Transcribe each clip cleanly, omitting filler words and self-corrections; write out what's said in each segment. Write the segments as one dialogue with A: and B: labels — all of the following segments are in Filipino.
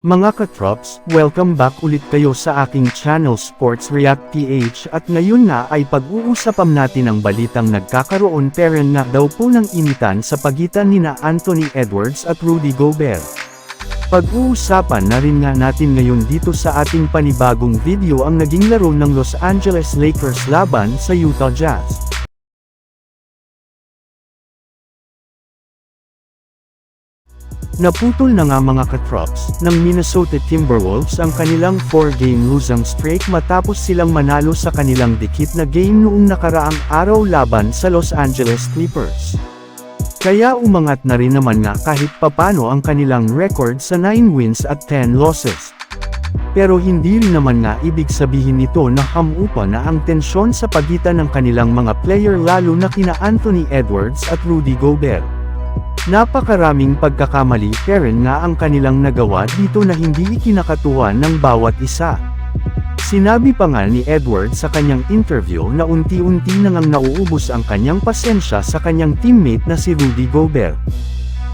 A: Mga katrops, welcome back ulit kayo sa aking channel Sports React PH at ngayon nga ay pag-uusapan natin ang balitang nagkakaroon peren nga daw po ng initan sa pagitan nina Anthony Edwards at Rudy Gobert. Pag-uusapan na rin nga natin ngayon dito sa ating panibagong video ang naging laro ng Los Angeles Lakers laban sa Utah Jazz. Naputol na nga mga katrops, ng Minnesota Timberwolves ang kanilang 4-game losing streak matapos silang manalo sa kanilang dikit na game noong nakaraang araw laban sa Los Angeles Clippers. Kaya umangat na rin naman nga kahit papano ang kanilang record sa 9 wins at 10 losses. Pero hindi rin naman nga ibig sabihin nito na hamupa na ang tensyon sa pagitan ng kanilang mga player lalo na kina Anthony Edwards at Rudy Gobert. Napakaraming pagkakamali peren nga ang kanilang nagawa dito na hindi ikinakatuwa ng bawat isa. Sinabi pa nga ni Edwards sa kanyang interview na unti-unti na ngang nauubos ang kanyang pasensya sa kanyang teammate na si Rudy Gobert.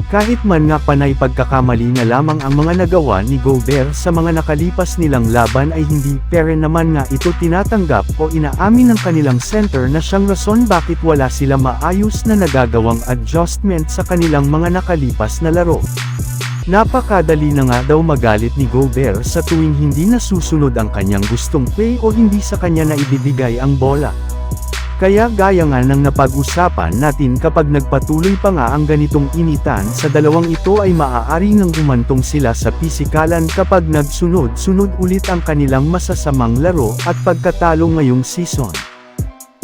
A: Kahit man nga panay pagkakamali na lamang ang mga nagawa ni Gobert sa mga nakalipas nilang laban ay hindi peren naman nga ito tinatanggap o inaamin ng kanilang center na siyang rason bakit wala sila maayos na nagagawang adjustment sa kanilang mga nakalipas na laro. Napakadali na nga daw magalit ni Gobert sa tuwing hindi nasusunod ang kanyang gustong play o hindi sa kanya na ibibigay ang bola. Kaya gaya nga ng napag-usapan natin kapag nagpatuloy pa nga ang ganitong initan sa dalawang ito ay maaari ngang humantong sila sa pisikalan kapag nagsunod-sunod ulit ang kanilang masasamang laro at pagkatalo ngayong season.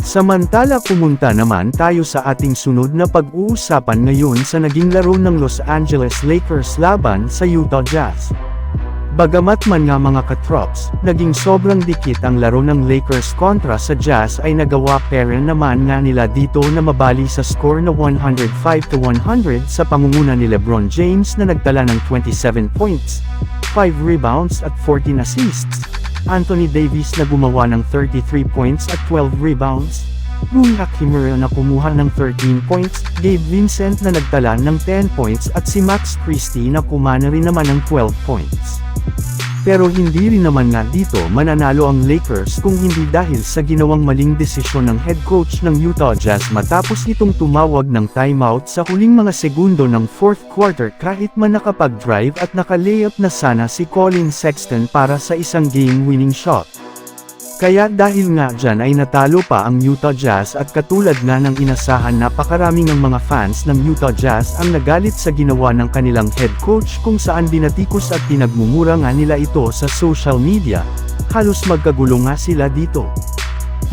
A: Samantala pumunta naman tayo sa ating sunod na pag-uusapan ngayon sa naging laro ng Los Angeles Lakers laban sa Utah Jazz. Bagamat man nga mga katrops, naging sobrang dikit ang laro ng Lakers kontra sa Jazz ay nagawa peren naman nga nila dito na mabali sa score na 105-100 sa pangunguna ni LeBron James na nagtala ng 27 points, 5 rebounds at 14 assists. Anthony Davis na gumawa ng 33 points at 12 rebounds. Rui Hachimura na kumuha ng 13 points, Gabe Vincent na nagtala ng 10 points at si Max Christie na kumana rin naman ng 12 points. Pero hindi rin naman nga dito mananalo ang Lakers kung hindi dahil sa ginawang maling desisyon ng head coach ng Utah Jazz matapos itong tumawag ng timeout sa huling mga segundo ng fourth quarter kahit man nakapag-drive at naka-layup na sana si Collin Sexton para sa isang game-winning shot. Kaya dahil nga dyan ay natalo pa ang Utah Jazz at katulad nga ng inasahan napakaraming ng mga fans ng Utah Jazz ang nagalit sa ginawa ng kanilang head coach kung saan binatikos at pinagmumura nga nila ito sa social media, halos magkagulo nga sila dito.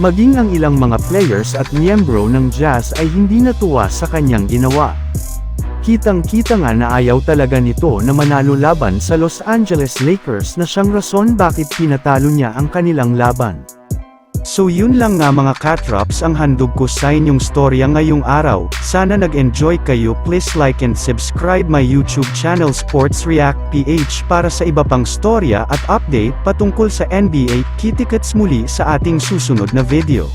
A: Maging ang ilang mga players at miyembro ng Jazz ay hindi natuwa sa kanyang ginawa. Kitang-kita nga na ayaw talaga nito na manalo laban sa Los Angeles Lakers na siyang rason bakit pinatalo niya ang kanilang laban. So yun lang nga mga katrops ang handog ko sa inyong storya ngayong araw. Sana nag-enjoy kayo. Please like and subscribe my YouTube channel Sports React PH para sa iba pang storya at update patungkol sa NBA. Kita-kits muli sa ating susunod na video.